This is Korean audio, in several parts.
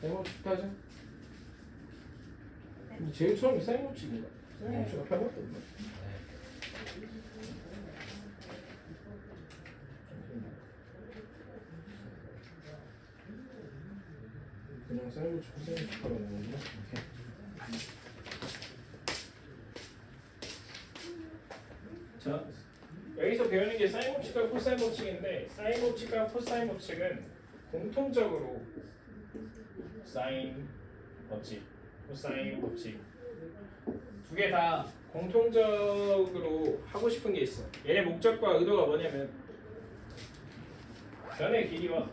사인법칙까지? 제일 처음이 사인법칙인가? 사인법칙 앞에 아무것도 없나? 그냥 사인법칙, 코사인법칙 하면 되는 건가? 자, 여기서 배우는 게 사인 법칙과 코사인 법칙인데 사인 법칙과 코사인 법칙은 공통적으로 사인 법칙, 코사인 법칙 두 개 다 공통적으로 하고 싶은 게 있어. 얘네 목적과 의도가 뭐냐면 변의 길이와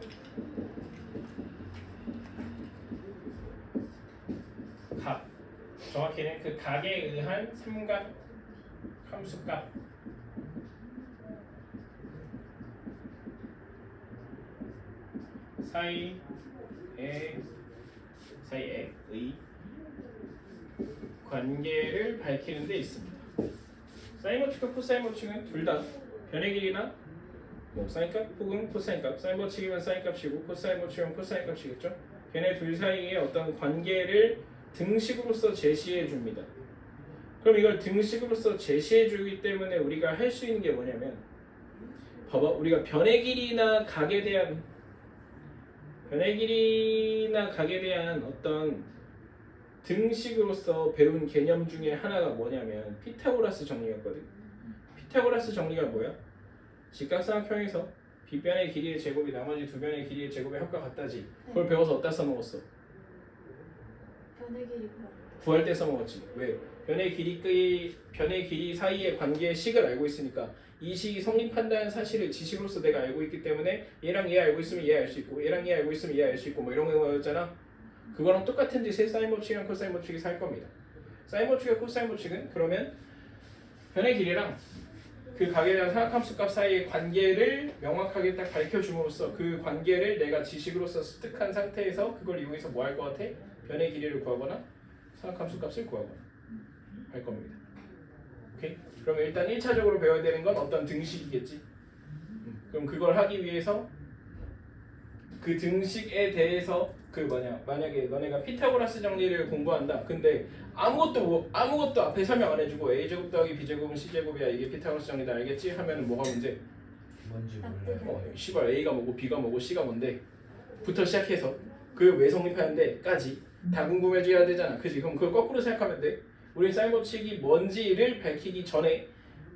각, 정확히는 그 각에 의한 삼각 함수값 사이의 관계를 밝히는 데 있습니다. 사인 법칙과 코사인 법칙은 둘 다 변의 길이나 뭐 사인값 혹은 코사인값, 사인 법칙이면 사인값이고 코사인 법칙이면 코사인값이겠죠. 걔네 둘 사이에 어떤 관계를 등식으로서 제시해 줍니다. 그럼 이걸 등식으로서 제시해 주기 때문에 우리가 할 수 있는 게 뭐냐면 봐봐, 우리가 변의 길이나 각에 대한 어떤 등식으로서 배운 개념 중에 하나가 뭐냐면 피타고라스 정리였거든. 피타고라스 정리가 뭐야? 직각삼각형에서 빗변의 길이의 제곱이 나머지 두 변의 길이의 제곱의 합과 같다지. 그걸 배워서 어디다 써먹었어? 변의 길이 구할 때 써먹었지. 왜? 변의 길이 사이의 관계의 식을 알고 있으니까 이 식이 성립한다는 사실을 지식으로서 내가 알고 있기 때문에 얘랑 얘 알고 있으면 얘 알 수 있고 얘랑 얘 알고 있으면 얘 알 수 있고 뭐 이런 거였잖아. 그거랑 똑같은 짓을 사인 법칙이랑 코사인 법칙에서 할 겁니다. 사인 법칙과 코사인 법칙은 그러면 변의 길이랑 그 각에 대한 삼각함수 값 사이의 관계를 명확하게 딱 밝혀줌으로써 그 관계를 내가 지식으로서 습득한 상태에서 그걸 이용해서 뭐 할 것 같아? 변의 길이를 구하거나 삼각함수 값을 구하거나 할 겁니다. 오케이? 그럼 일단 1차적으로 배워야 되는 건 어떤 등식이겠지? 그럼 그걸 하기 위해서 그 등식에 대해서 만약에 너네가 피타고라스 정리를 공부한다. 근데 아무것도 앞에 설명 안 해주고 a제곱 더하기 b제곱은 c제곱이야. 이게 피타고라스 정리다. 알겠지? 하면은 뭐가 문제? 뭔지 몰라요. 씨발 a가 뭐고 b가 뭐고 c가 뭔데? 부터 시작해서 그 왜 성립하는데까지 다 궁금해져야 되잖아. 그지? 그럼 그걸 거꾸로 생각하면 돼. 우리 사인 법칙이 뭔지를 밝히기 전에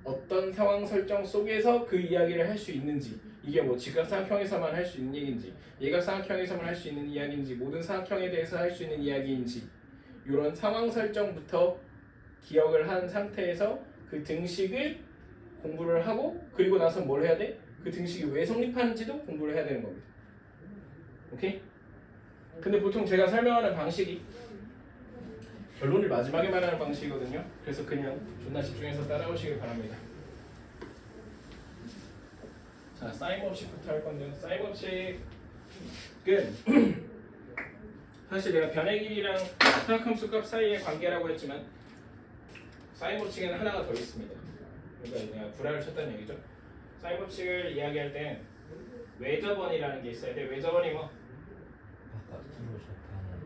어떤 상황 설정 속에서 그 이야기를 할 수 있는지, 이게 뭐 직각삼각형에서만 할 수 있는 얘기인지 예각삼각형에서만 할 수 있는 이야기인지 모든 삼각형에 대해서 할 수 있는 이야기인지 이런 상황 설정부터 기억을 한 상태에서 그 등식을 공부를 하고 그리고 나서 뭘 해야 돼? 그 등식이 왜 성립하는지도 공부를 해야 되는 겁니다. 오케이? 근데 보통 제가 설명하는 방식이 결론을 마지막에 말하는 방식이거든요. 그래서 그냥 존나 집중해서 따라오시길 바랍니다. 자, 사인 법칙부터 할 건데요. 사인 법칙은 사실 내가 변의 길이랑 삼각함수 값 사이의 관계라고 했지만 사인 법칙에는 하나가 더 있습니다. 그러니까 내가 불화를 쳤다는 얘기죠. 사인 법칙을 이야기할 땐 외접원이라는 게 있어야 돼. 외접원이 뭐? 아까 들어오셨다는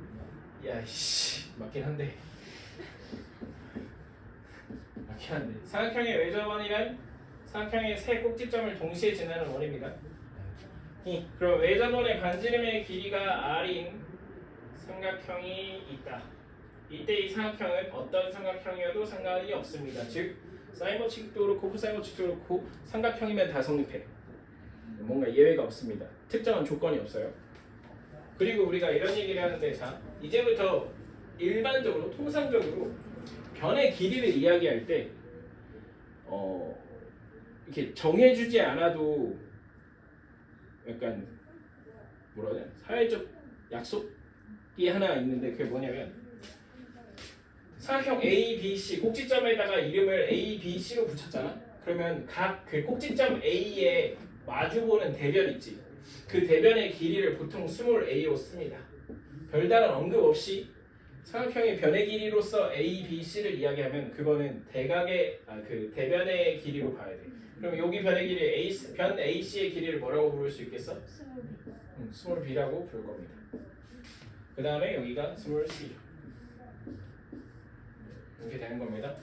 야이씨 맞긴 한데 삼각형의 외접원이란 삼각형의 세 꼭지점을 동시에 지나는 원입니다. 그럼 외접원의 반지름의 길이가 r인 삼각형이 있다. 이때 이 삼각형은 어떤 삼각형이어도 상관이 없습니다. 즉 사인 법칙도 그렇고 코사인 법칙도 그렇고 삼각형이면 다 성립해. 뭔가 예외가 없습니다. 특정한 조건이 없어요. 그리고 우리가 이런 얘기를 하는데, 자 이제부터 일반적으로 통상적으로 변의 길이를 이야기할 때 이렇게 정해주지 않아도 약간 뭐라 해야 되나 사회적 약속이 하나 있는데 그게 뭐냐면 삼각형 A, B, C 꼭지점에다가 이름을 A, B, C로 붙였잖아. 그러면 각 그 꼭지점 A에 마주보는 대변 있지. 그 대변의 길이를 보통 스몰 a로 씁니다. 별다른 언급 없이 삼각형의 변의 길이로서 A, B, C를 이야기하면 그거는 그 대변의 길이로 봐야 돼. 그럼 여기 변의 길이 변 AC의 길이를 뭐라고 부를 수 있겠어? 스몰 b라고 부를 겁니다. 그 다음에 여기가 small c 이렇게 되는 겁니다.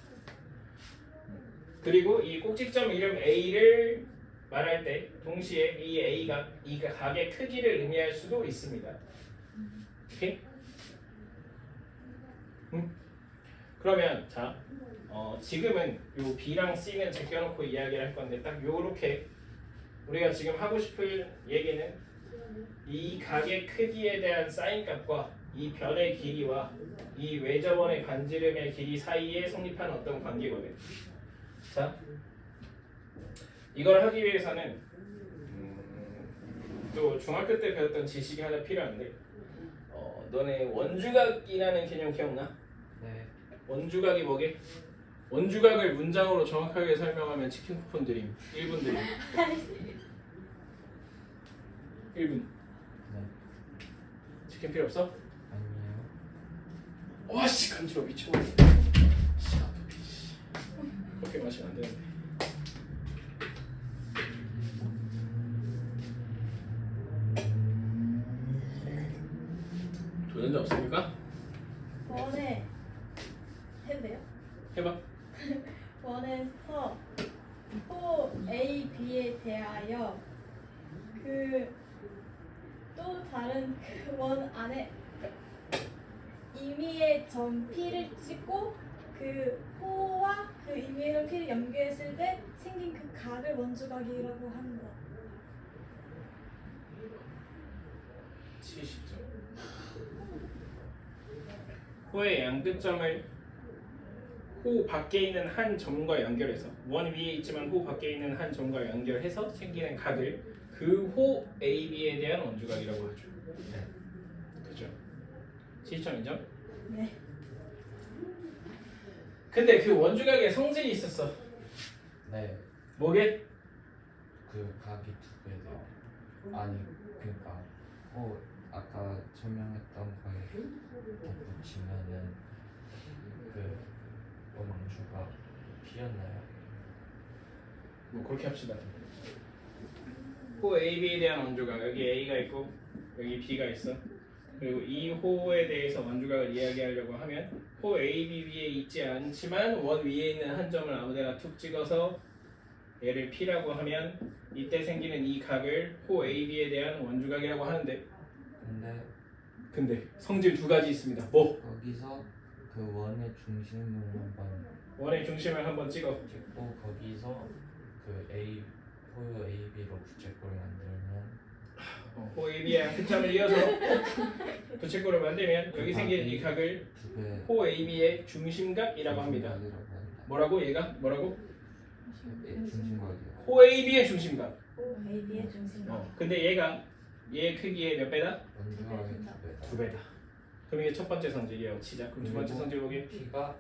그리고 이 꼭지점 이름 A를 말할 때 동시에 이 A가 이 각의 크기를 의미할 수도 있습니다. 오케이? 그러면 자 지금은 요 B랑 C는 제껴놓고 이야기를 할 건데 딱 요렇게 우리가 지금 하고 싶은 얘기는 이 각의 크기에 대한 사인 값과 이 변의 길이와 이 외접원의 반지름의 길이 사이에 성립하는 어떤 관계거든. 자, 이걸 하기 위해서는 또 중학교 때 배웠던 지식이 하나 필요한데 너네 원주각이라는 개념 기억나? 네. 원주각이 뭐게? 원주각을 문장으로 정확하게 설명하면 치킨 쿠폰 드림 1분 드림 1분 네. 치킨 필요 없어? 아니에요. 와씨 간지러워 미쳐버려 씨 아프피 씨 그렇게 마시면 안 되는데 도전자 없습니까? 원에 해도 돼요? 해봐. 원에서 호 A, B에 대하여 그 또 다른 그 원 안에 임의의 점 P를 찍고 그 호와 그 임의의 점 P를 연결했을 때 생긴 그 각을 원주각이라고 합니다. 70점. 호의 양끝점을 호 밖에 있는 한 점과 연결해서 원 위에 있지만 호 밖에 있는 한 점과 연결해서 생기는 각을 그 호 AB에 대한 원주각이라고 하죠. 네. 그죠? 70점이죠? 네. 근데 그 원주각에 성질이 있었어. 네. 뭐게? 그 각이 두 배 돼요. 아니 그러니까 아까 설명했던 거에 덧붙이면은 그 원주가 P였나요? 뭐 그렇게 합시다. 호 AB에 대한 원주각 여기 A가 있고 여기 B가 있어. 그리고 이 호에 대해서 원주각을 이야기하려고 하면 호 AB 위에 있지 않지만 원 위에 있는 한 점을 아무데나 툭 찍어서 얘를 P라고 하면 이때 생기는 이 각을 호 AB에 대한 원주각이라고 하는데 근데 성질 두 가지 있습니다. 뭐? 거기서 그 원의 중심을 한번 원의 중심을 한번 찍어. 찍고 거기서 그 호요 AB로 부채꼴을 만들면 호 AB의 끝점을 이어서 부채꼴을 만들면 여기 생기는 이 각을 두배 호 AB의 중심각이라고 합니다. 뭐라고 얘가? 뭐라고? 중심각이요. 호 AB의 중심각. 호 AB의 중심각. 근데 얘가 얘의 크기의 몇 배다? 원주각의 두 두 배다. 그럼 이게 첫 번째 성질이라고 치자. 그럼 두 번째 성질 보게. P가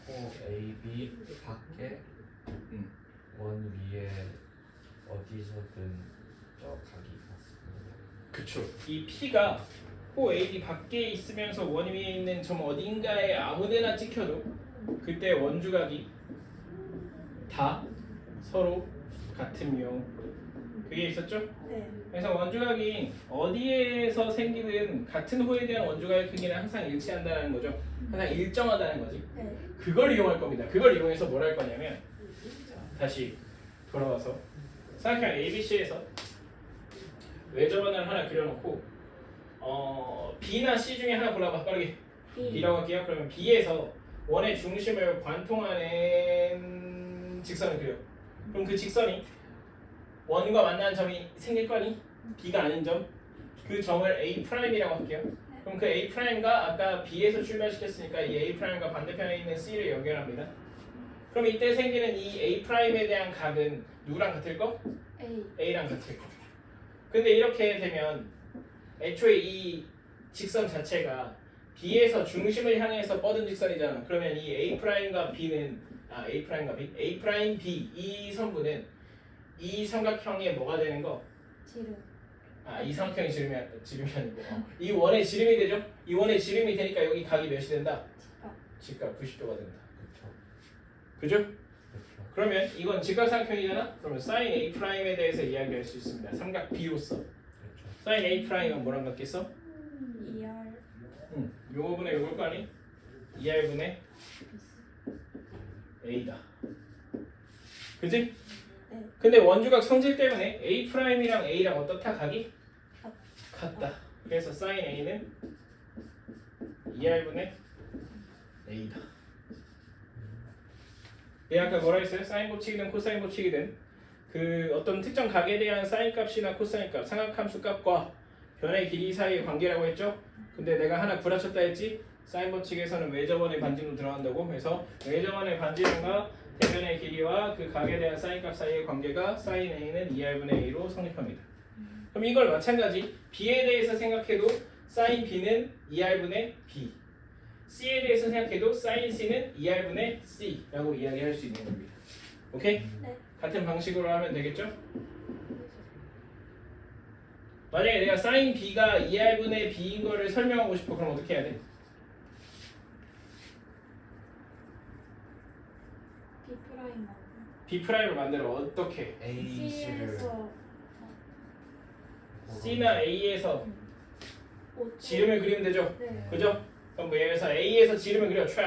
그호 AB 밖에 원 위에 어디서든 저 각이 있습니다. 그쵸. 이 P가 호 AB 밖에 있으면서 원 위에 있는 점 어딘가에 아무데나 찍혀도 그때 원주각이 다 서로 같은 묘. 그게 있었죠? 네. 그래서 원주각이 어디에서 생기든 같은 호에 대한 원주각의 크기는 항상 일치한다는 거죠. 항상 일정하다는 거지. 네. 그걸 이용할 겁니다. 그걸 이용해서 뭘 할 거냐면 자, 다시 돌아와서 생각해요. ABC에서 외접원을 하나 그려놓고 B나 C 중에 하나 골라봐. 빠르게. B라고 할게요. 그러면 B에서 원의 중심을 관통하는 직선을 그려. 그럼 그 직선이 원과 만나는 점이 생길 거니? B가 아닌 점. 그 점을 A'이라고 할게요. 그럼 그 A'가 아까 B에서 출발시켰으니까 이 A'과 반대편에 있는 C를 연결합니다. 그럼 이때 생기는 이 A'에 대한 각은 누구랑 같을 거? A. A랑 같을 거. 근데 이렇게 되면 애초에 이 직선 자체가 B에서 중심을 향해서 뻗은 직선이잖아. 그러면 이 A'과 B는 A'과 B, A' B 이 선부는 이 삼각형의 뭐가 되는 거? 지름. 이 삼각형이 지름이 아니고 이 원의 지름이 되죠? 이 원의 지름이 되니까 여기 각이 몇이 된다? 직각. 직각 90도가 된다. 그렇죠. 그죠? 그러면 이건 직각삼각형이잖아? 그러면 sin A'에 대해서 이야기할 수 있습니다. 삼각 B로서 그렇죠. sin A'은 뭐랑 같겠어? 요거분의 요걸 거 아니? 2R분의 A다. 그지? 네. 근데 원주각 성질 때문에 A'이랑 A랑 어떻다? 각이? 같다. 그래서 sin A는 2R분의 A다. 얘 아까 뭐라 했어요? 사인 법칙이든 코사인 법칙이든 그 어떤 특정 각에 대한 사인 값이나 코사인 값, 삼각함수 값과 변의 길이 사이의 관계라고 했죠? 근데 내가 하나 구라쳤다 했지? 사인 법칙에서는 외접원의 반지로 들어간다고. 그래서 외접원의 반지름과 대변의 길이와 그 각에 대한 사인 값 사이의 관계가 사인 A는 2R분의 A로 성립합니다. 그럼 이걸 마찬가지 B에 대해서 생각해도 사인 B는 2R분의 B, C에 대해서 생각해도 사인 C는 2R분의 C라고 이야기할 수 있는 겁니다. 오케이? 네. 같은 방식으로 하면 되겠죠? 만약에 내가 사인 B가 2R분의 B인 거를 설명하고 싶어. 그럼 어떻게 해야 돼? B 프라임 B 프라임을 만들어. 어떻게? A C를 C에서 C나 A에서 지름을 그리면 되죠? 네. 그죠? 그럼 뭐 여기서 A에서 지름을 그려. 촤.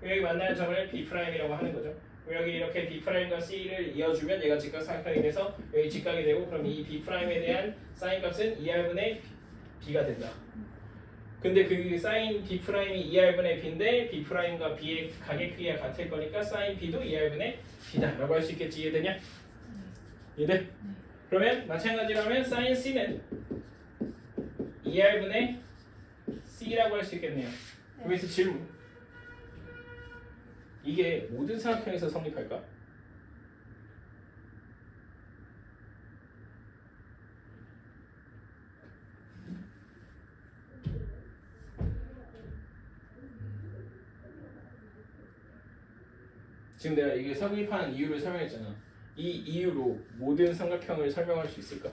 여기 만나는 점을 B 프라임이라고 하는 거죠. 여기 이렇게 B 프라임과 C를 이어주면 얘가 직각삼각형이 돼서 여기 직각이 되고, 그럼 이 B 프라임에 대한 사인 값은 2R분의 B가 된다. 근데 그 사인 B 프라임이 2R분의 B인데 B 프라임과 B의 각의 크기가 같을 거니까 사인 B도 2R분의 B다라고 할 수 있겠지. 이해되냐? 이해돼? 그러면 마찬가지로 하면 사인 C는 2R분의 C라고 할 수 있겠네요. 여기서 질문. 이게 모든 삼각형에서 성립할까? 지금 내가 이게 성립하는 이유를 설명했잖아. 이 이유로 모든 삼각형을 설명할 수 있을까?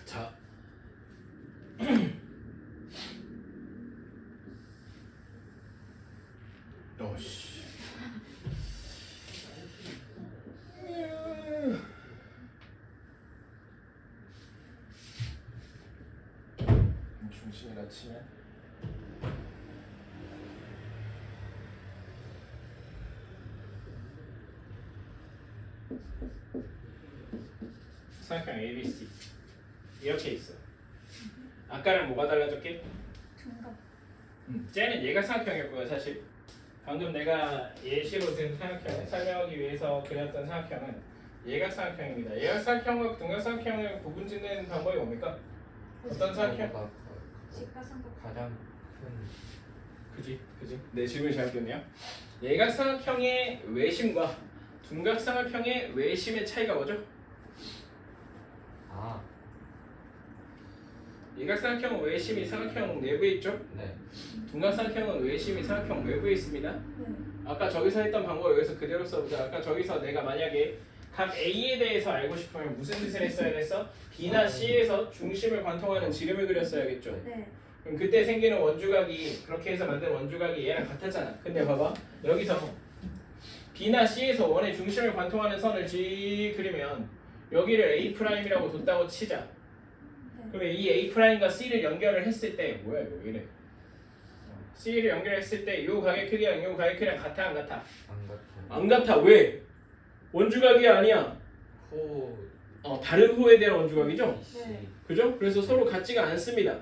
자, 어씨, 중심이 낮추면 삼각형 ABC 이렇게 있어. 아까랑 뭐가 달라졌게? 중각. 쟤는 얘가 삼각형이었고요. 사실 방금 내가 예시로 든 삼각형 설명하기 위해서 그렸던 삼각형은 얘가 삼각형입니다. 얘가 삼각형과 둔각 삼각형을 구분짓는 방법이 뭡니까? 어떤 삼각형? 직각삼각. 가장 큰 그지? 내 질문이 잘못됐네요. 얘가 삼각형의 외심과 둔각 삼각형의 외심의 차이가 뭐죠? 아, 일각삼각형은 외심이 삼각형 내부에 있죠? 네. 둔각삼각형은 외심이 삼각형 외부에 있습니다. 네. 아까 저기서 했던 방법 여기서 그대로 써보자. 아까 저기서 내가 만약에 각 A에 대해서 알고 싶으면 무슨 뜻을 했어야 됐어? B나 C에서 중심을 관통하는 지름을 그렸어야겠죠. 네. 그럼 그때 생기는 원주각이 그렇게 해서 만든 원주각이 얘랑 같았잖아. 근데 봐봐 여기서 B나 C에서 원의 중심을 관통하는 선을 그리면 여기를 A'이라고 뒀다고 치자. 네. 그러면 이 A'과 C를 연결을 했을 때 뭐야 이거 왜 이래? C를 연결했을 때 요 각의 크기랑 요 각의 크기랑 같아 안 같아? 안 같은 안 같아. 왜? 원주각이 아니야. 호 다른 호에 대한 원주각이죠? 네. 그죠? 그래서 서로 같지가 않습니다.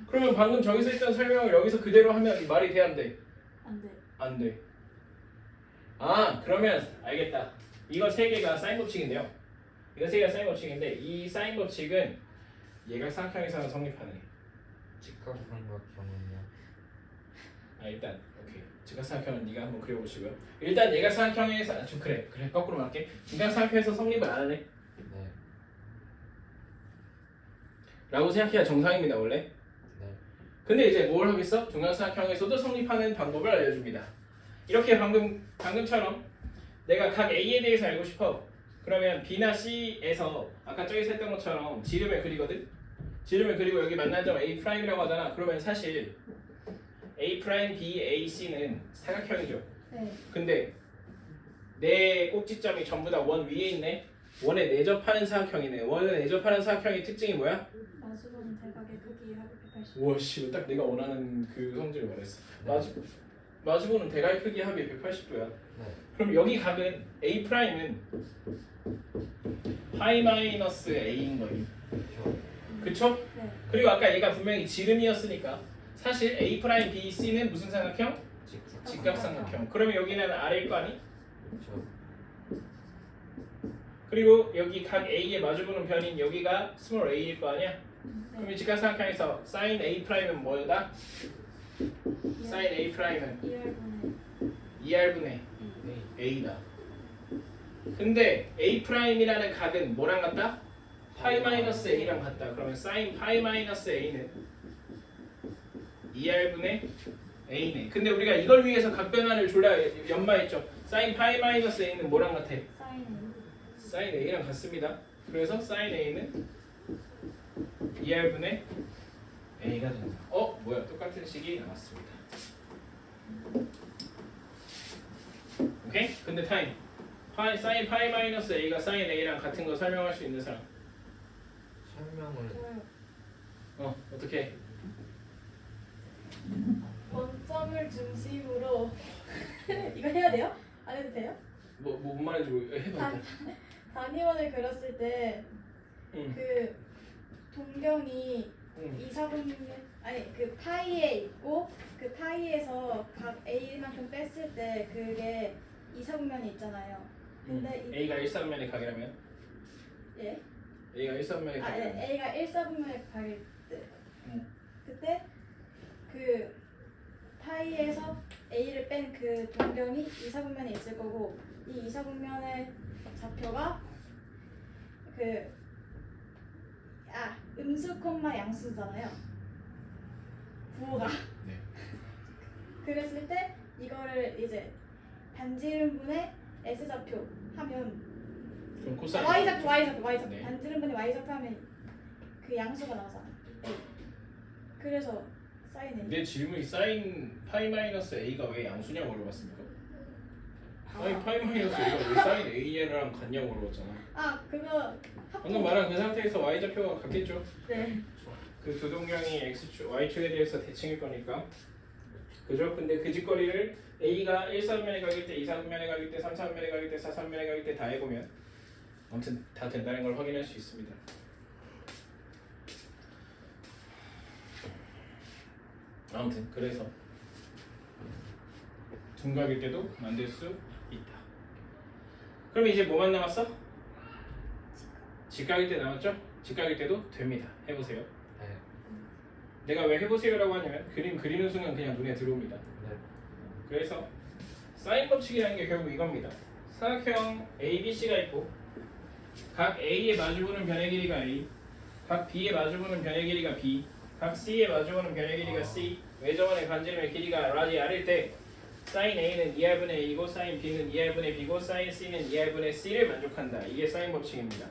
그러면 방금 저기서 했던 설명을 여기서 그대로 하면 말이 돼 안 돼? 안 돼. 안 돼. 아 그러면 알겠다. 이거 세 개가 사인 법칙인데요. 이거 세 개가 사인 법칙인데 이 사인 법칙은 예각삼각형에서는 성립하는 애. 직각삼각형은요. 일단 오케이. 직각삼각형은 네가 한번 그려보시고요. 일단 예각삼각형에서 그래 거꾸로 말할게. 직각삼각형에서 성립을 안 하네. 네. 라고 생각해야 정상입니다 원래. 네. 근데 이제 뭘 하겠어? 중각삼각형에서도 성립하는 방법을 알려줍니다. 이렇게 방금처럼 내가 각 A에 대해서 알고 싶어. 그러면 B나 C에서 아까 저기서 했던 것처럼 지름을 그리거든. 지름을 그리고 여기 만난 점 A'이라고 하잖아. 그러면 사실 A', B, A, C는 사각형이죠. 네. 근데 내 꼭지점이 전부 다 원 위에 있네. 원에 내접하는 사각형이네. 원에 내접하는 사각형의 특징이 뭐야? 마주보는 대각의 크기 합이 180. 우와 씨, 딱 내가 원하는 그 성질을 말했어. 마주보는 대각의 크기 합이 180도야. 네. 그럼 여기 각은 A'은 파이 마이너스 A인 거니. 그렇죠. 그쵸? 네. 그리고 아까 얘가 분명히 지름이었으니까 사실 A', B, C는 무슨 삼각형? 직각. 직각삼각형. 그러면 여기는 아래일 거 아니? 그렇죠. 그리고 여기 각 A에 마주보는 변인 여기가 스몰 a일 거 아니야? 그럼 이 네. 직각삼각형에서 sin A'은 뭐다? sin A'은 2R분의 2R분의 A다. 근데 A'이라는 각은 뭐랑 같다? 파이 마이너스 A랑 같다. 그러면 sin 파이 마이너스 A는 2R분의 A네. 근데 우리가 이걸 위해서 각 변화를 졸라 연마했죠. sin 파이 마이너스 A는 뭐랑 같아? 사인은 sin A랑 같습니다. 그래서 sin A는 2R분의 A가 된다. 뭐야? 똑같은 식이 나왔습니다. 오케이? 근데 타임. sin 파이 마이너스 A가 sin A랑 같은 거 설명할 수 있는 사람. 설명을 저요. 어떻게? 원점을 중심으로 이거 해야 돼요? 안 해도 돼요? 뭔 말인지 해봐. 단위원을 그렸을 때 응. 그 동경이 응. 이사분면 아니 그 파이에 있고 그 파이에서 각 A만큼 뺐을 때 그게 이사분면이 있잖아요. 근데 이- A가 1사분면의 각이라면? 예? A가 1사분면의 아, 각이라면? A가 1사분면의 각일 때 응. 그때 그 파이에서 A를 뺀 그 동경이 이사분면에 있을 거고 이 이사분면의 좌표가 음수 콤마 양수잖아요. 부호가. 네. 그랬을 때 이거를 이제 반지름분의 S 좌표 하면 그럼 코사인. Y 좌표. 네. 반지름분의 Y 좌표 하면 그 양수가 나오잖아. 그래서 사인 A. 내 질문이 sin 파이 마이너스 A가 왜 양수냐고 물어봤습니까? sin 파이 마이너스 A가 왜 sin A랑 같냐고 물어봤잖아. 그거 방금 말한 그 상태에서 y좌표가 같겠죠. 네. 그 두 동경이 x축, y축에 대해서 대칭일 거니까. 그죠? 근데 그 직거리를 a가 1사분면에 가길 때, 2사분면에 가길 때, 3사분면에 가길 때, 4사분면에 가길 때 다 해보면 아무튼 다 된다는 걸 확인할 수 있습니다. 아무튼 그래서 둔각일 때도 만들 수 있다. 그럼 이제 뭐만 남았어? 직각일 때 남았죠? 직각일 때도 됩니다. 해보세요. 네. 내가 왜 해보세요라고 하냐면 그림 그리는 순간 그냥 눈에 들어옵니다. 네. 그래서 사인 법칙이라는 게 결국 이겁니다. 사각형 ABC가 있고 각 A에 마주보는 변의 길이가 A, 각 B에 마주보는 변의 길이가 B, 각 C에 마주보는 변의 길이가 C. 외접원의 반지름의 길이가 라지 R일 때 사인 A는 2R분의 A고 사인 B는 2R분의 B고 사인 C는 2R분의 C를 만족한다. 이게 사인 법칙입니다.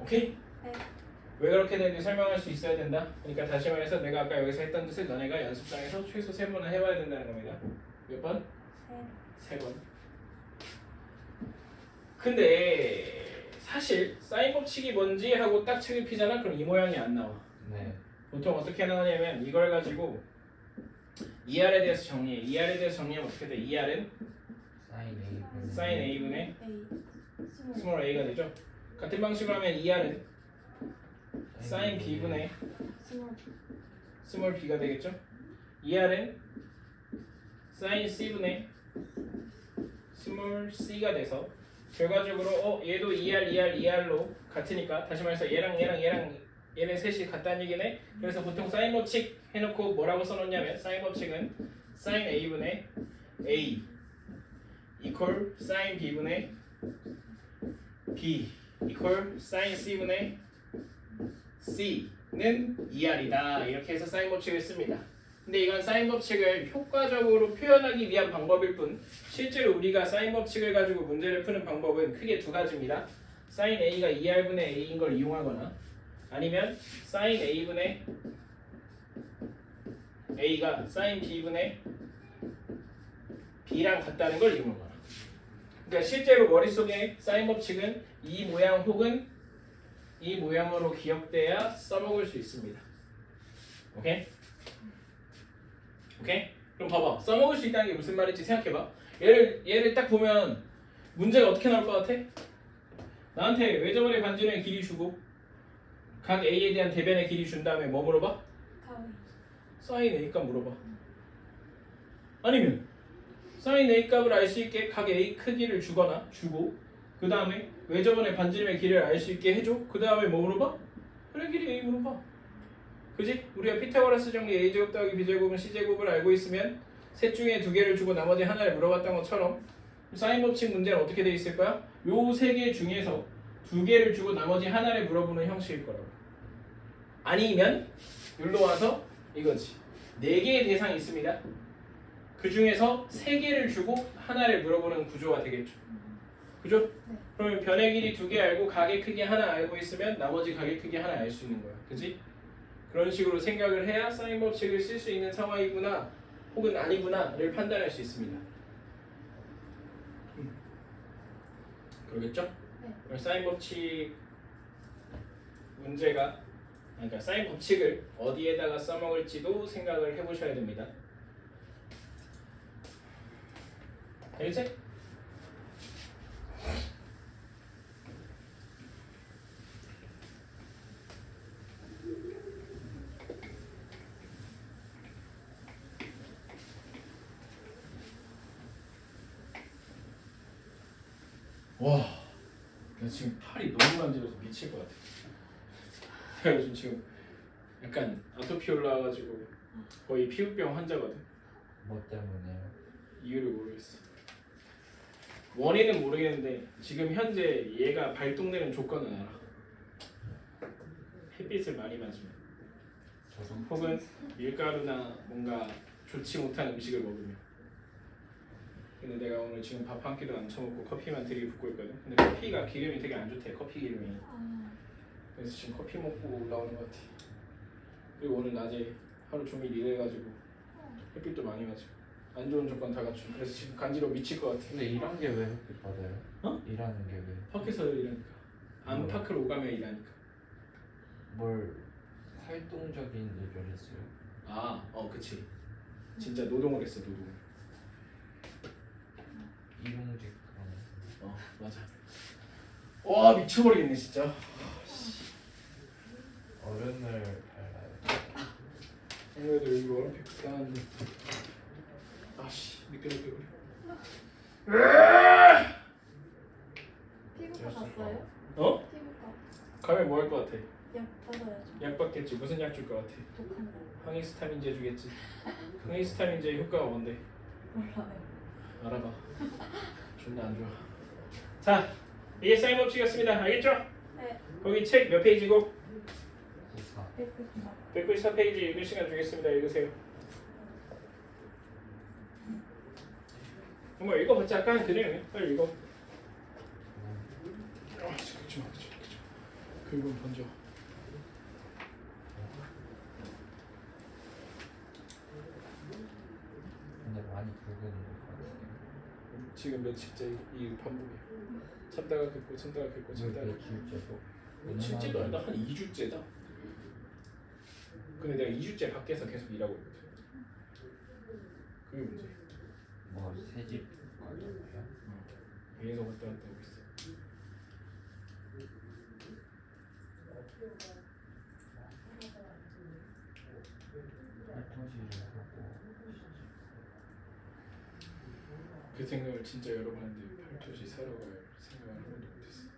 오케이? 네. 왜 그렇게 되는지 설명할 수 있어야 된다. 그러니까 다시 말해서 내가 아까 여기서 했던 뜻을 너네가 연습장에서 최소 3번은 해봐야 된다는 겁니다. 몇 번? 네. 3번. 근데 사실 사인 법칙이 뭔지 하고 딱 책을 피잖아. 그럼 이 모양이 안 나와. 네. 보통 어떻게 나오냐면 이걸 가지고 ER에 대해서 정리해. ER에 대해서 정리하면 어떻게 돼? ER은 사인 A분의 스몰 a가 되죠. 같은 방식으로 하면 ER은 사인 B분의 스몰 b가 되겠죠. ER은 사인 C분의 스몰 c가 돼서 결과적으로 얘도 ER로 같으니까 다시 말해서 얘는 셋이 같다는 얘기네. 그래서 보통 사인 법칙 해놓고 뭐라고 써놓냐면 사인 법칙은 사인 A분의 A 이퀄 사인 B분의 B 이퀄 사인 C분의 C는 ER이다. 이렇게 해서 사인 법칙을 씁니다. 근데 이건 사인 법칙을 효과적으로 표현하기 위한 방법일 뿐 실제로 우리가 사인 법칙을 가지고 문제를 푸는 방법은 크게 두 가지입니다. 사인 A가 2R분의 A인 걸 이용하거나 아니면 사인 A분의 A가 사인 B분의 B랑 같다는 걸 이용하거나 그러니까 실제로 머릿속에 사인 법칙은 이 모양 혹은 이 모양으로 기억돼야 써먹을 수 있습니다. 오케이? 오케이? 그럼 봐봐. 써먹을 수 있다는 게 무슨 말인지 생각해봐. 얘를 딱 보면 문제가 어떻게 나올 것 같아? 나한테 외접원의 반지름의 길이 주고 각 A에 대한 대변의 길이 준 다음에 뭐 물어봐? 가위. 사인 A 값 물어봐. 아니면 사인 A 값을 알 수 있게 각 A 크기를 주거나 주고 그 다음에 외접원의 반지름의 길이를 알 수 있게 해줘. 그 다음에 뭐 물어봐? 그래 길이 A 물어봐. 그지? 우리가 피타고라스 정리 A제곱 더하기 B제곱은 C제곱을 알고 있으면 셋 중에 두 개를 주고 나머지 하나를 물어봤던 것처럼 사인 법칙 문제는 어떻게 돼 있을 거야? 요 세 개 중에서 두 개를 주고 나머지 하나를 물어보는 형식일 거라고. 아니면 여기로 와서 이거지. 네 개의 대상이 있습니다. 그 중에서 세 개를 주고 하나를 물어보는 구조가 되겠죠. 그죠? 네. 그러면 변의 길이 두 개 알고 각의 크기 하나 알고 있으면 나머지 각의 크기 하나 알 수 있는 거야. 그지? 그런 식으로 생각을 해야 사인 법칙을 쓸 수 있는 상황이구나 혹은 아니구나를 판단할 수 있습니다. 그러겠죠? 네. 사인 법칙 문제가 그러니까 사인 법칙을 어디에다가 써먹을지도 생각을 해보셔야 됩니다. 알겠지? 와, 나 지금 팔이 너무 간지러서 미칠 것 같아. 내가 요즘 지금 약간 아토피 올라와가지고 거의 피부병 환자거든. 뭐 때문에요? 이유를 모르겠어. 원인은 모르겠는데 지금 현재 얘가 발동되는 조건은 알아. 햇빛을 많이 맞으면 저도 혹은 밀가루나 뭔가 좋지 못한 음식을 먹으면. 근데 내가 오늘 지금 밥 한 끼도 안 처먹고 커피만 들이붓고 있거든. 근데 커피가 기름이 되게 안 좋대. 커피 기름이. 그래서 지금 커피 먹고 올라오는 것 같아. 그리고 오늘 낮에 하루 종일 일해가지고 햇빛도 많이 맞고 안 좋은 조건 다 갖추고 그래서 지금 간지러워 미칠 것 같아. 근데 일한 게 왜 햇빛 받아요? 어? 일하는 게 왜? 밖에서 일하니까. 안팎을 오가며 일하니까. 뭘 활동적인 일을 했어요? 아, 그치. 진짜 노동을 했어, 노동. 일용직 그런. 맞아. 와, 미쳐버리겠네, 진짜. 얼음을 발라요. 오늘도 여기 얼음팩 따는데. 아씨, 미끄럽게 그래. 피부과 갔어요? 어? 피부과. 가면 뭐 할 것 같아? 약 받아야죠. 약 받겠지. 무슨 약 줄 것 같아? 독한 거. 항히스타민제 주겠지. 항히스타민제 효과가 뭔데? 몰라요. 알아봐. 존나 안 좋아. 자, 이게 사인 법칙이었습니다. 알겠죠? 네. 거기 책 몇 페이지고? 94. 194. 194페이지 읽을 시간 주겠습니다. 읽으세요. 뭐 읽어봤자 아까는 그 내용이야. 빨리 읽어. 그치 마. 긁으면 번져. 근데 많이 붉은 것 같아요. 지금 며칠째 이 반복이야. 참다가 긁고 참다가 긁고 참다가 긁고. 며칠째도? 며칠째도 아니다. 한 2주째다. 근데 내가 2주째 밖에서 계속 일하고 있거든. 그게 문제. 뭐 새집 같아요? 계속 왔다 갔다 하고 있어. 활동실을 하고 그 생각을 진짜 여러 번 했는데 팔토시 사러 갈 생각을 한 번도 못했어.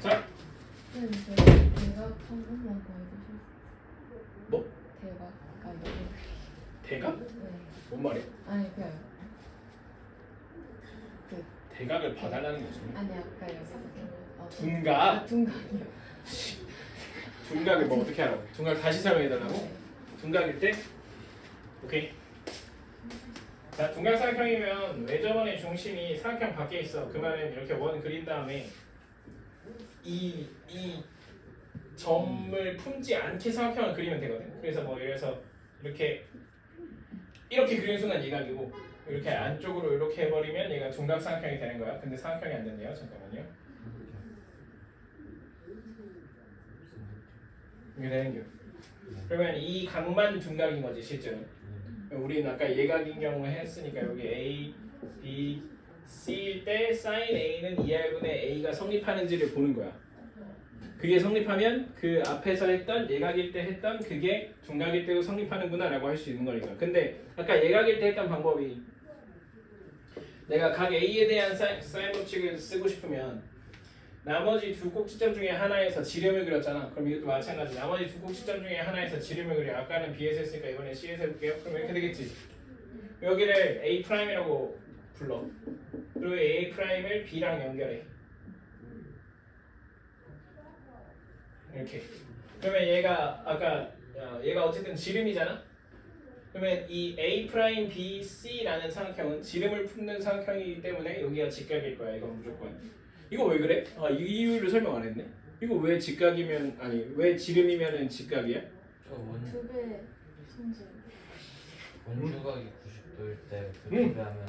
자, 대각 한 번만 더 해주실 수 뭐? 대각 아니 대각? 네 뭔 말이야? 아니 그냥 대각을 봐달라는 게 무슨 말이야? 아니 아까 여기서 둔각? 둔각이요 둔각을 뭐 어떻게 하라고? 둔각 다시 설명해달라고? 네. 둔각일 때? 오케이. 자, 둔각 삼각형이면 외접원의 중심이 삼각형 밖에 있어. 그 말은 이렇게 원 그린 다음에 이 점을 품지 않게 삼각형을 그리면 되거든. 그래서 뭐 예를 들어서 이렇게 그리는 순간 예각이고 이렇게 안쪽으로 이렇게 해버리면 얘가 둔각 삼각형이 되는 거야. 근데 삼각형이 안 된대요. 잠깐만요. 이게 되는 거. 그러면 이 각만 둔각인 거지 실제로. 우리는 아까 예각인 경우 했으니까 여기 A, B, C일 때 sin A는 2R분의 A가 성립하는지를 보는 거야. 그게 성립하면 그 앞에서 했던 예각일 때 했던 그게 둔각일 때도 성립하는구나 라고 할 수 있는 거니까. 근데 아까 예각일 때 했던 방법이 내가 각 A에 대한 사인 법칙을 쓰고 싶으면 나머지 두 꼭지점 중에 하나에서 지름을 그렸잖아. 그럼 이것도 마찬가지. 나머지 두 꼭지점 중에 하나에서 지름을 그려. 아까는 B에서 했으니까 이번엔 C에서 해볼게요. 그럼 이렇게 되겠지. 여기를 A'이라고 불러. 그리고 A'을 B랑 연결해. 이렇게. 그러면 얘가 아까 얘가 어쨌든 지름이잖아. 그러면 이 A'BC라는 삼각형은 지름을 품는 삼각형이기 때문에 여기가 직각일 거야. 이건 무조건. 이거 왜 그래? 아, 이 이유를 설명 안 했네. 이거 왜 직각이면 아니 왜 지름이면은 직각이야? 저 두배 손질. 원주각이 90도일 때그 비교하면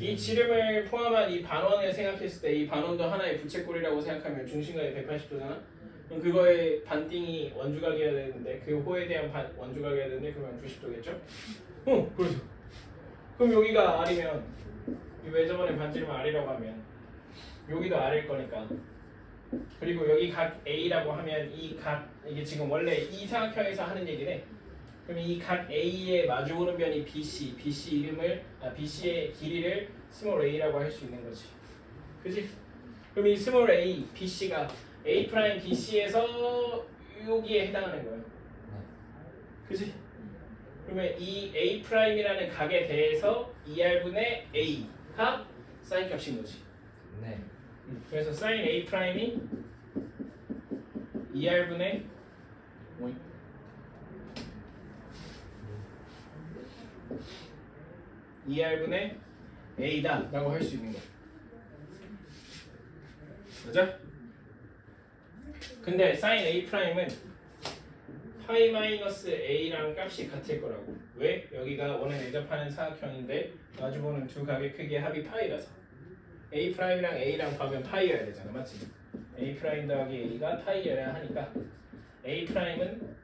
이 지름을 포함한 이 반원을 생각했을 때 이 반원도 하나의 부채꼴이라고 생각하면 중심각이 180도잖아. 그럼 그거의 반띵이 원주각이어야 되는데 그 호에 대한 원주각이어야 되는데 그러면 90도겠죠? 그래서 그럼 여기가 R이면 이 외접원의 반지름을 R이라고 하면 여기도 R일 거니까. 그리고 여기 각 A라고 하면 이게 지금 원래 이 삼각형에서 하는 얘기네. 그럼 이 각 A에 마주오는 변이 BC, BC의 길이를 스몰 a라고 할 수 있는 거지. 그지? 그럼 이 스몰 a, BC가 A 프라임 BC에서 여기에 해당하는 거예요. 그지? 그러면 이 A 프라임이라는 각에 대해서 2R분의 A가 사인 값인 거지. 네. 그래서 사인 A 프라임이 2R분의 2R분의 A다 라고 할 수 있는 거야. 맞아? 근데 sin A 프라임은 파이 마이너스 A랑 값이 같을 거라고. 왜? 여기가 원에 내접하는 사각형인데 마주보는 두 각의 크기의 합이 파이라서 A 프라임이랑 A랑 곱하면 파이여야 되잖아. 맞지? A 프라임 더하기 A가 파이여야 하니까 A 프라임은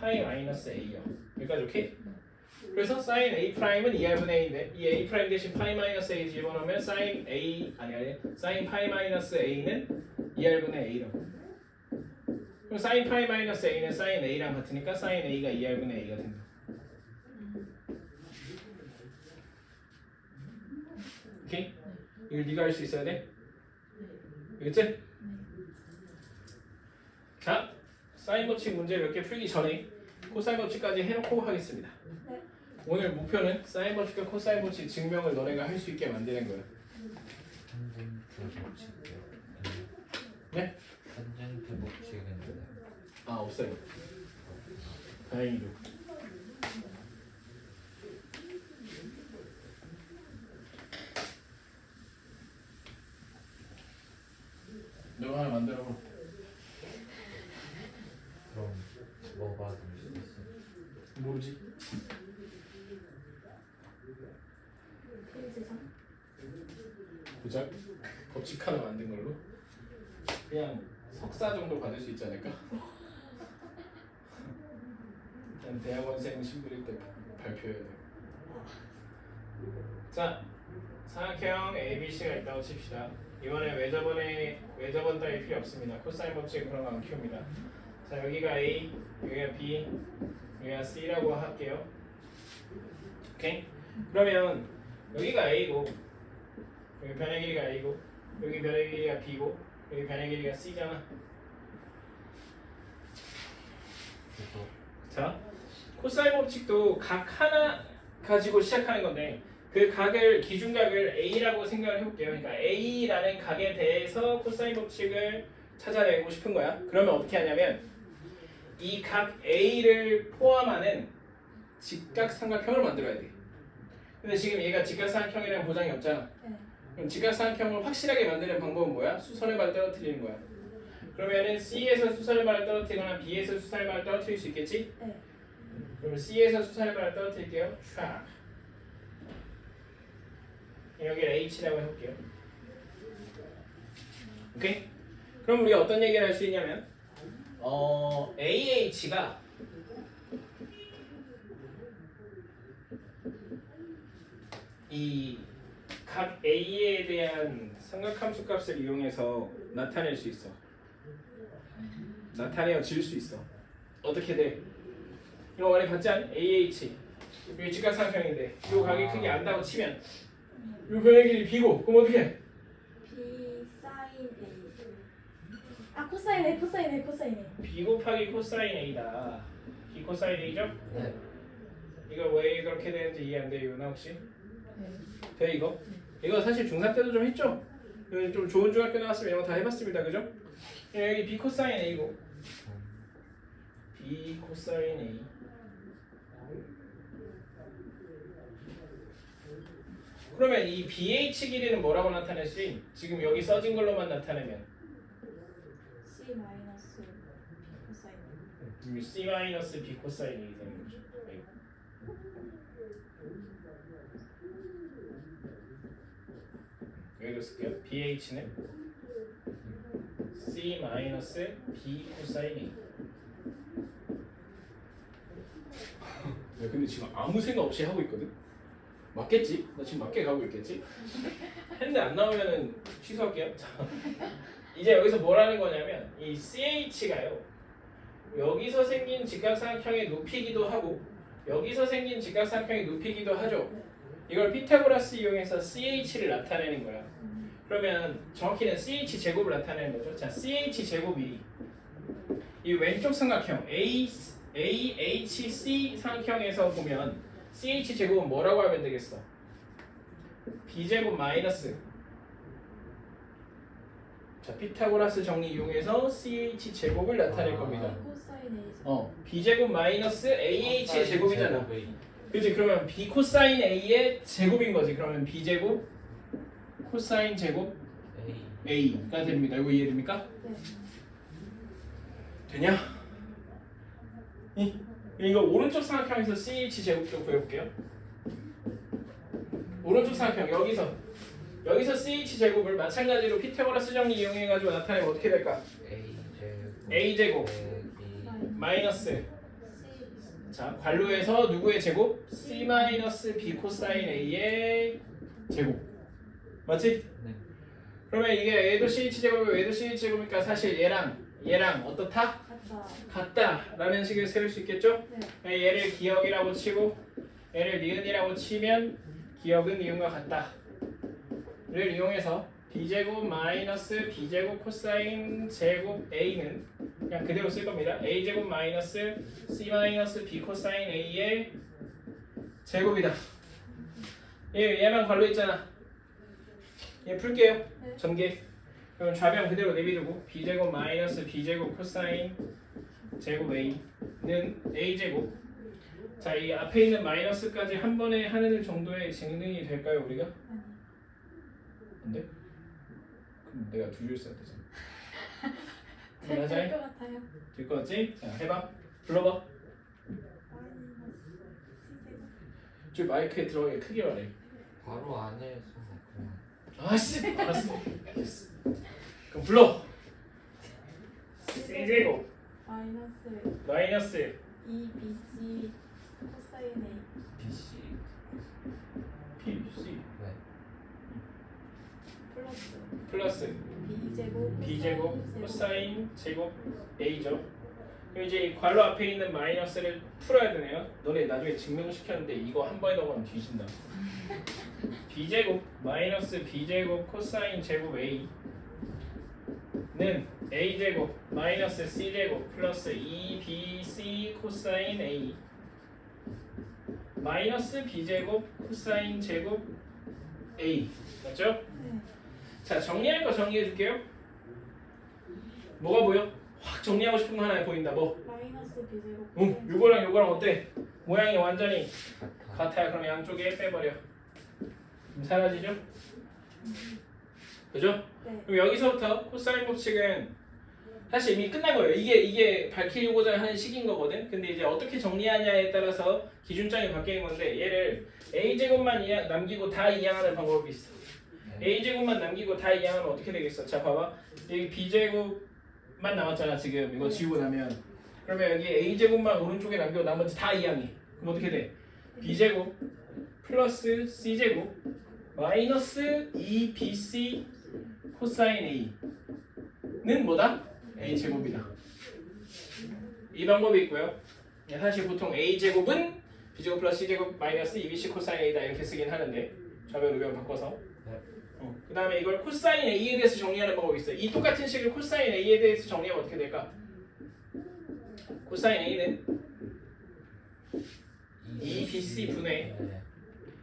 파이 마이너스 A요. 여기까지 오케이? 그래서 sin A 프라임은 2R분의 A인데 이 A 프라임 대신 파이 마이너스 A 집어넣으면 sin 파이 마이너스 A는 2R분의 A라고. 그럼 sin 파이 마이너스 A는 sin A랑 같으니까 sin A가 2R분의 A가 된다. 오케이? 이걸 네가 할 수 있어야 돼? 알겠지? 자, 사인 법칙 문제 몇 개 풀기 전에 코사인 법칙까지 해놓고 하겠습니다. 네. 오늘 목표는 사인 법칙과 코사인 법칙 증명을 너네가 할 수 있게 만드는 거야. 탄젠트 법칙이요. 네? 탄젠트 법칙은 아, 없어요. 다행히도. 너 하나 만들어 봐. 그럼 뭐 받을 수 있어? 모르지? 페이지상. 보자. 법칙 하나 만든 걸로 그냥 석사 정도 받을 수 있지 않을까? 일단 대학원생 신분일 때 발표해야 돼. 자, 삼각형 ABC가 있다고 칩시다. 이번에 외접원 따위 필요 없습니다. 코사인 법칙 그런 거 안 키웁니다. 자, 여기가 A, 여기가 B, 여기가 C라고 할게요. 오케이? 그러면 여기가 A고 여기 변의 길이가 A고 여기 변의 길이가 B고 여기 변의 길이가 C잖아. 그래서 자, 코사인 법칙도 각 하나 가지고 시작하는 건데 그 각을 기준각을 A라고 생각을 해볼게요. 그러니까 A라는 각에 대해서 코사인 법칙을 찾아내고 싶은 거야. 그러면 어떻게 하냐면 이 각 A를 포함하는 직각삼각형을 만들어야 돼. 근데 지금 얘가 직각삼각형이라는 보장이 없잖아. 네. 그럼 직각삼각형을 확실하게 만드는 방법은 뭐야? 수선의 발을 떨어뜨리는 거야. 그러면은 C에서 수선의 발을 떨어뜨리거나 B에서 수선의 발을 떨어뜨릴 수 있겠지? 네. 그럼 C에서 수선의 발을 떨어뜨릴게요. 촥. 여기를 H라고 해볼게요. 오케이? 그럼 우리가 어떤 얘기를 할 수 있냐면 AH가 이 각 A에 대한 삼각함수 값을 이용해서 나타낼 수 있어. 나타내어질 수 있어. 어떻게 돼? 이거 원래 봤지 않니? AH 여기 직각삼각형인데 이 각의 크기 안다고 치면 이 변의 길이 B고 그럼 어떻게 해? B 사인 A. 아 코사인 A, 코사인 A, 코사인 A. B 곱하기 코사인 A다. B 코사인 A죠? 네. 이거 왜 그렇게 되는지 이해 안 돼요, 유나 혹시? 네. 돼 이거? 이거 사실 중3 때도 좀 했죠? 좀 좋은 중학교 나왔으면 이거 다 해봤습니다, 그죠? 여기 B 코사인 A고 B 코사인 A 그러면 이 BH 길이는 뭐라고 나타낼 수 있니? 지금 여기 써진 걸로만 나타내면 C 마이너스 B 코사인 A. C 마이너스 B 코사인 A 되는 거죠. 네. 여기로 쓸게요. BH는 C 마이너스 B 코사인 A. 야, 근데 지금 아무 생각 없이 하고 있거든. 맞겠지? 나 지금 맞게 가고 있겠지? 했는데 안 나오면은 취소할게요. 자, 이제 여기서 뭐라는 거냐면 이 CH가요. 여기서 생긴 직각삼각형의 높이기도 하고 여기서 생긴 직각삼각형의 높이기도 하죠. 이걸 피타고라스 이용해서 CH를 나타내는 거야. 그러면 정확히는 CH 제곱을 나타내는 거죠. 자, CH 제곱이 이 왼쪽 삼각형 AHC 삼각형에서 보면 CH 제곱은 뭐라고 하면 되겠어? B 제곱 마이너스 자, 피타고라스 정리 이용해서 CH 제곱을 나타낼 겁니다. B 코사인 A. B 제곱 마이너스 AH의 제곱이잖아. 제곱 A. 그렇지? 그러면 B 코사인 A의 제곱인 거지. 그러면 B 제곱 코사인 제곱 A. A가 됩니다. 이거 이해됩니까? 네. 되냐? 이거 오른쪽 삼각형에서 CH 제곱도 구해볼게요. 오른쪽 삼각형 여기서 CH 제곱을 마찬가지로 피타고라스 정리 이용해가지고 나타내면 어떻게 될까? A 제곱 마이너스 자 관로에서 누구의 제곱? C 마이너스 B 코사인 A의 제곱 맞지? 네. 그러면 이게 얘도 CH 제곱이고 얘도 CH 제곱이니까 사실 얘랑 어떻다? 같다라는 식을 세울 수 있겠죠? 네. 얘를 기억이라고 치고 얘를 니은이라고 치면 기억은 니은과 같다를 이용해서 b제곱 마이너스 b제곱 코사인 제곱 a는 그냥 그대로 쓸 겁니다. a제곱 마이너스 c 마이너스 b 코사인 a의 제곱이다. 얘만 관로 있잖아. 얘 풀게요. 네. 전개. 그럼 좌변 그대로 내비두고 b제곱 마이너스 b제곱 코사인 제곱 a는 a제곱. 자, 이 앞에 있는 마이너스까지 한 번에 하는 정도의 증능이 될까요, 우리가? 아니. 안 돼? 그럼 내가 두 줄 써야 되잖아. 될것 하자. 같아요. 될 것 같지? 자, 해봐. 불러봐. 마이너스 C 제곱. 저 마이크에 들어가게 크게 말해. 바로 안에서 그냥 아씨, 알았어. 됐어. 그럼 불러. C제곱 마이너스 마이너스 2BC 코사인 A. BC B 플러스 b제곱 코사인 제곱 a죠. 그럼 이제 이 괄호 앞에 있는 마이너스를 풀어야 되네요. 너네 나중에 증명시켰는데 이거 한 번에 넣으면 뒤진다. b제곱 마이너스 b제곱 코사인 제곱 a는 a제곱 마이너스 c제곱 플러스 2bc 코사인 a 마이너스 b제곱 코사인 제곱 a 맞죠? 네. 자 정리할 거 정리해 줄게요. 뭐가 보여? 확 정리하고 싶은 거 하나 보인다. 뭐? 마이너스 b제곱. 응, 요거랑 요거랑 어때? 모양이 완전히 같아. 같아요. 그럼 양쪽에 빼버려. 그럼 사라지죠? 그죠? 네. 그럼 여기서부터 코사인 법칙은 사실 이미 끝난 거예요. 이게 밝히고자 하는 식인 거거든. 근데 이제 어떻게 정리하냐에 따라서 기준점이 바뀌는 건데 얘를 a 제곱만 남기고 다 이항하는 방법이 있어. a 제곱만 남기고 다 이항하면 어떻게 되겠어? 자 봐봐. 여기 b 제곱만 남았잖아 지금. 이거 지우고 나면 그러면 여기 a 제곱만 오른쪽에 남기고 나머지 다 이항해. 그럼 어떻게 돼? b 제곱 플러스 c 제곱 마이너스 2bc 코사인 a는 뭐다? a 제곱이다. 이 방법이 있고요. 사실 보통 a 제곱은 b 제곱 플러스 c 제곱 마이너스 2bc 코사인 a다 이렇게 쓰긴 하는데 좌변 우변 바꿔서. 그 다음에 이걸 코사인 a에 대해서 정리하는 방법이 있어요. 이 똑같은 식을 코사인 a에 대해서 정리하면 어떻게 될까? 코사인 a는 2bc 분의 네.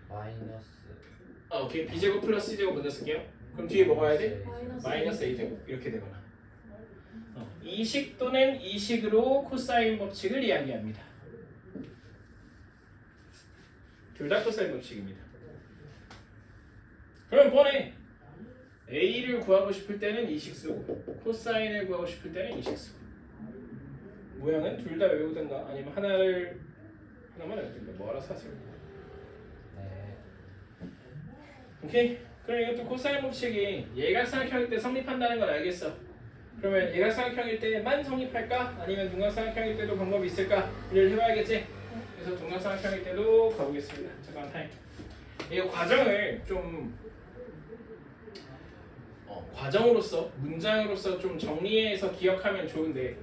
마이너스 오케이 b제곱 플러스 c제곱 먼저 쓸게요. 그럼 뒤에 뭐가 해야 돼? 마이너스 마이너스 a제곱 이렇게 되거나 이 식 또는 이 식으로 코사인 법칙을 이야기합니다. 둘 다 코사인 법칙입니다. 그럼 뻔해. a를 구하고 싶을 때는 이 식 쓰고 코사인을 구하고 싶을 때는 이 식 쓰고 모양은 둘 다 외우든가 아니면 하나만 외우든가 뭐 알아서 하세요. 네. 오케이? 그럼 이것도 코사인 법칙이 예각삼각형일 때 성립한다는 걸 알겠어. 그러면 예각삼각형일 때만 성립할까? 아니면 둔각삼각형일 때도 방법이 있을까?를 해봐야겠지? 그래서 둔각삼각형일 때도 가보겠습니다. 잠깐 타임. 이 과정을 좀 과정으로서 문장으로서 좀 정리해서 기억하면 좋은데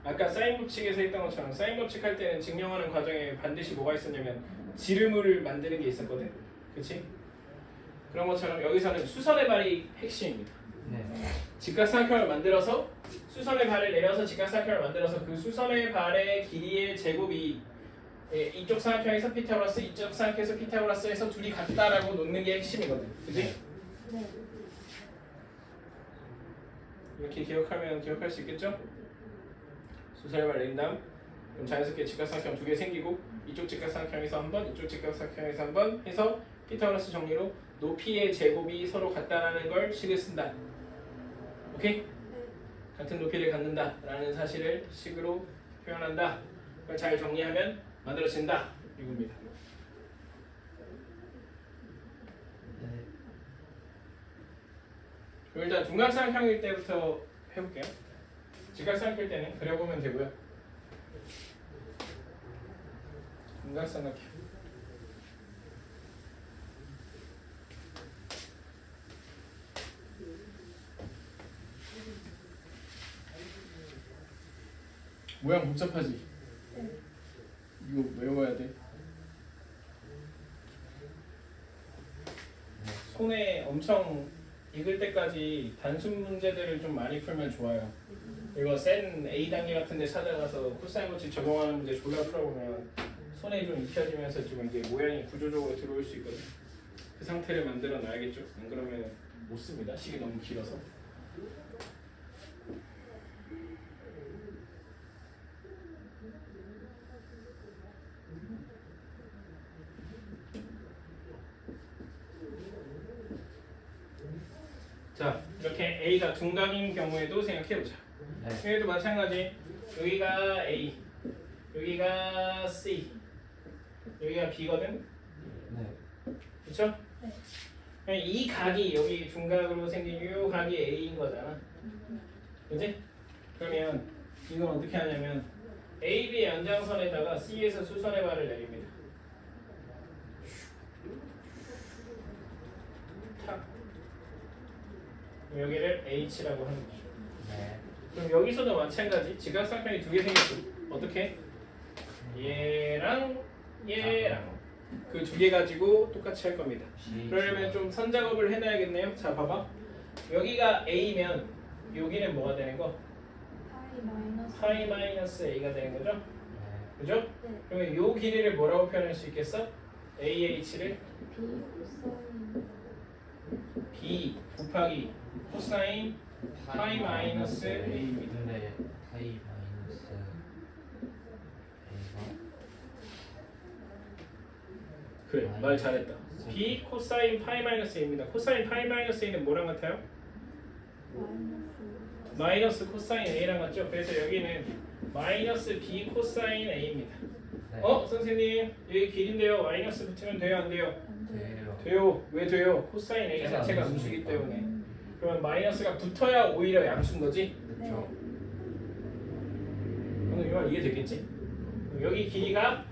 아까 사인 법칙에서 했던 것처럼 사인 법칙 할 때는 증명하는 과정에 반드시 뭐가 있었냐면 지름을 만드는 게 있었거든. 그치? 그런 것처럼 여기서는 수선의 발이 핵심입니다. 네. 직각삼각형을 만들어서 수선의 발을 내려서 직각삼각형을 만들어서 그 수선의 발의 길이의 제곱이 이쪽 삼각형에서 피타고라스 이쪽 삼각형에서 피타고라스에서 둘이 같다라고 놓는 게 핵심이거든. 그치? 네. 이렇게 기억하면 기억할 수 있겠죠? 수선의 발 낸 다음 그럼 자연스럽게 직각삼각형 두 개 생기고 이쪽 직각삼각형에서 한 번 이쪽 직각삼각형에서 한 번 해서 피타고라스 정리로 높이의 제곱이 서로 같다라는 걸 식을 쓴다. 오케이? 같은 높이를 갖는다라는 사실을 식으로 표현한다. 그걸 잘 정리하면 만들어진다. 이겁니다. 네. 그럼 일단 둔각삼각형일 때부터 해볼게요. 직각삼각형일 때는 그려보면 되고요. 둔각삼각형. 모양 복잡하지? 네. 이거 외워야 돼. 손에 엄청 익을 때까지 단순 문제들을 좀 많이 풀면 좋아요. 이거 센 A 단계 같은 데 찾아가서 코사인 법칙 적용하는 문제 졸라 풀어보면 손에 좀 익혀지면서 좀 이게 모양이 구조적으로 들어올 수 있거든요. 그 상태를 만들어 놔야겠죠. 안 그러면 못 씁니다. 식이 너무 길어서. 자, 이렇게 A가 둔각인 경우에도 생각해보자. 네. 여기도 마찬가지. 여기가 A, 여기가 C, 여기가 B거든. 네. 그렇죠? 이 각이 여기 둔각으로 생긴 이 각이 A인 거잖아. 그지? 그러면 이건 어떻게 하냐면 AB 연장선에다가 C에서 수선의 발을 내립니다. 탁. 그럼 여기를 h라고 하는 거죠. 네. 그럼 여기서도 마찬가지 직각삼각형이 두 개 생겼죠. 어떻게? 얘랑 얘랑 그 두 개 가지고 똑같이 할 겁니다. 그러려면 좀 선 작업을 해놔야겠네요. 자 봐봐. 여기가 a면 여기는 뭐가 되는 거? 파이 마이너스 a가 되는 거죠. 네. 그죠? 네. 그러면 요 길이를 뭐라고 표현할 수 있겠어? ah를 b 곱하기 코사인 파이 마이너스 a입니다. 근데 파이 마이너스 A가 그래 말 잘했다. b 코사인 파이 마이너스 a입니다. 코사인 파이 마이너스 a는 뭐랑 같아요? 마이너스 코사인 a랑 같죠? 그래서 여기는 마이너스 b 코사인 a입니다. 네. 선생님 여기 길인데요. 마이너스 붙으면 돼요 안 돼요? 돼요. 돼요. 왜 돼요? 코사인 a 제가 자체가 암수니까. 음수기 때문에. 그러면 마이너스가 붙어야 오히려 양수인 거지? 그렇죠. 방금 이 말 이해됐겠지? 여기 길이가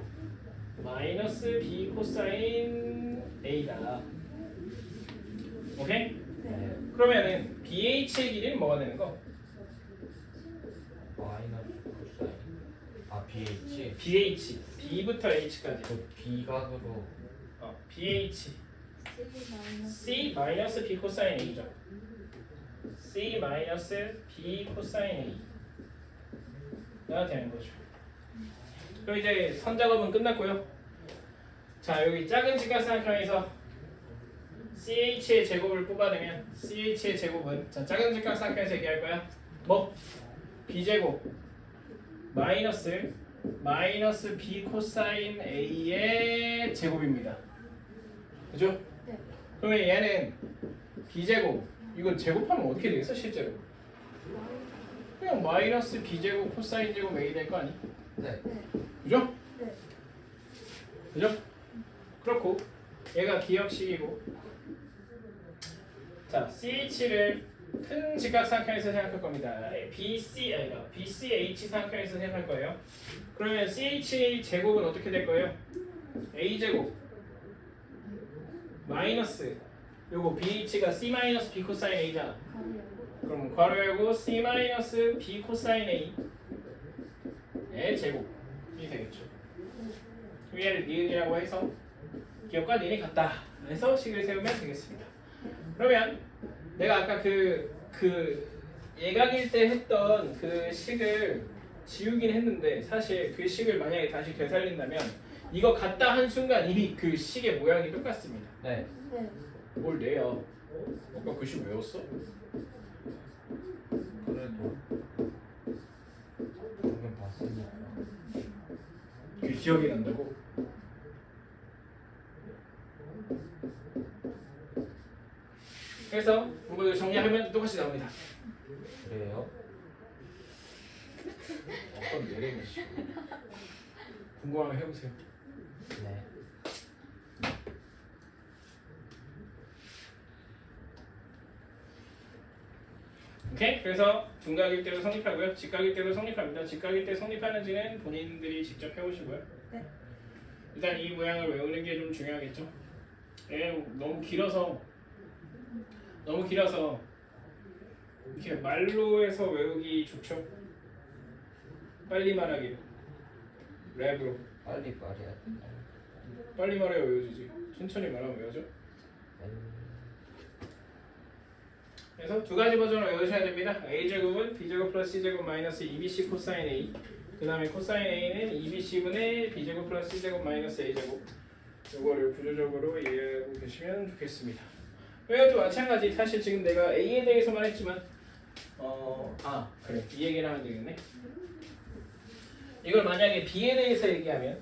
마이너스 b 코사인 a다. 오케이? 네. 그러면은 bh의 길이는 뭐가 되는 거? 마이너스 코사인. 아 BH. bh, b부터 h까지. 그 B각으로 bh, c 마이너스 b 코사인 a죠. c 마이너스 b 코사인 a가 되는 거죠. 그럼 이제 선 작업은 끝났고요. 자 여기 작은 직각삼각형에서 ch의 제곱을 뽑아내면 ch의 제곱은 자 작은 직각삼각형에서 얘기할 거야. 뭐? b제곱 마이너스 b 코사인 a의 제곱입니다. 그죠? 네. 그러면 얘는 b제곱 이거 제곱하면 어떻게 되겠어 실제로? 그냥 마이너스 b제곱 코사인 제곱 a 될 거 아니? 네. 그죠? 네. 그죠? 그렇고 얘가 기역식이고 자 ch를 큰 직각삼각형에서 생각할 겁니다. BCH 삼각형에서 생각할 거예요. 그러면 CH 제곱은 어떻게 될 거예요? A 제곱 마이너스 요거 BH가 C 마이너스 B 코사인 A잖아. 그럼 괄호 열고 C 마이너스 B 코사인 A의 제곱이 되겠죠. 그럼 얘를 니은이라고 해서 기억과 니은이 같다 해서 식을 세우면 되겠습니다. 그러면 내가 아까 그 예각일 때 했던 그 식을 지우긴 했는데 사실 그 식을 만약에 다시 되살린다면 이거 같다 한 순간 이미 그 식의 모양이 똑같습니다. 네. 네. 뭘 내요? 아까 그 식 외웠어? 그래도 방금 봤으니까. 그 기억이 난다고? 그래서 이거 정리하면 똑같이 나옵니다. 그래요? 어떤 내리는 궁금하면 해보세요. 네. 오케이? 그래서 둔각일 때도 성립하고요. 직각일 때도 성립합니다. 직각일 때 성립하는지는 본인들이 직접 해보시고요. 네. 일단 이 모양을 외우는 게 좀 중요하겠죠. 너무 길어서 이렇게 말로 해서 외우기 좋죠. 빨리 말하기로 랩으로 빨리 말해야 돼. 빨리 말해야 외워지지. 천천히 말하면 외워져. 그래서 두 가지 버전을 외우셔야 됩니다. a제곱은 b제곱 플러스 c제곱 마이너스 2bc 코사인 a. 그 다음에 코사인 a는 2bc분의 b제곱 플러스 c제곱 마이너스 a제곱. 이거를 구조적으로 이해하고 계시면 좋겠습니다. 이것도 마찬가지. 사실 지금 내가 a에 대해서만 했지만 그래 이 얘기를 하면 되겠네. 이걸 만약에 b에 대해서 얘기하면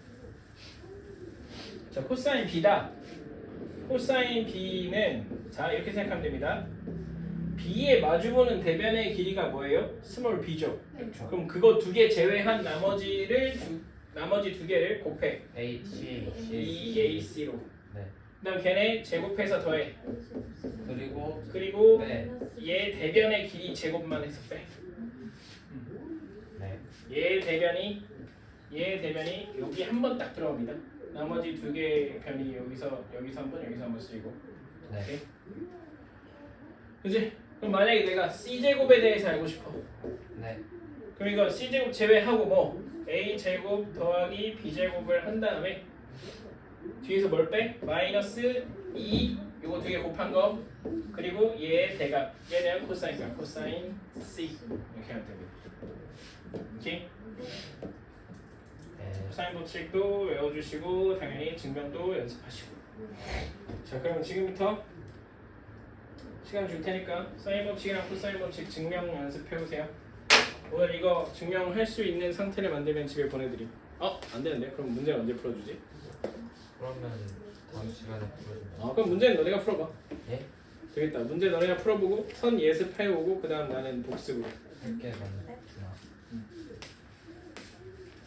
자 코사인 b다. 코사인 b는 자 이렇게 생각하면 됩니다. b에 마주보는 대변의 길이가 뭐예요? 스몰 b죠. 그렇죠. 그럼 그거 두 개 제외한 나머지 두 개를 곱해. EAC로. 네. 그다음 걔네 제곱해서 더해. 그리고 네. 네. 얘 대변의 길이 제곱만 해서 빼. 네. 얘 대변이 여기 한 번 딱 들어갑니다. 나머지 두 개 변이 여기서 한 번 쓰이고. 네. 그지? 그럼 만약에 내가 c제곱에 대해서 알고 싶어. 네. 그럼 이거 c제곱 제외하고 뭐 a제곱 더하기 b제곱을 한 다음에 뒤에서 뭘 빼? 마이너스 2 요거 두 개 곱한 거 그리고 얘의 대각 얘에 대한 코사인이야. 코사인 c 이렇게 하면 됩니다. 오케이? 네. 코사인 법칙도 외워주시고 당연히 증명도 연습하시고. 자 그럼 지금부터 시간 줄 테니까 사인 법칙이랑 코사인 법칙 증명 연습해보세요. 오늘 이거 증명할 수 있는 상태를 만들면 집에 보내드림. 안 되는데? 그럼 문제는 언제 풀어주지? 그러면 다음 시간에 풀어주면. 그럼 문제는 너네가 풀어봐. 예? 되겠다. 문제 너네가 풀어보고 선 예습해오고 그 다음 나는 복습으로. 할게 맞나?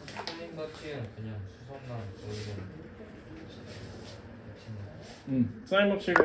사인 법칙은 그냥 수선만 보이는. 사인 법칙은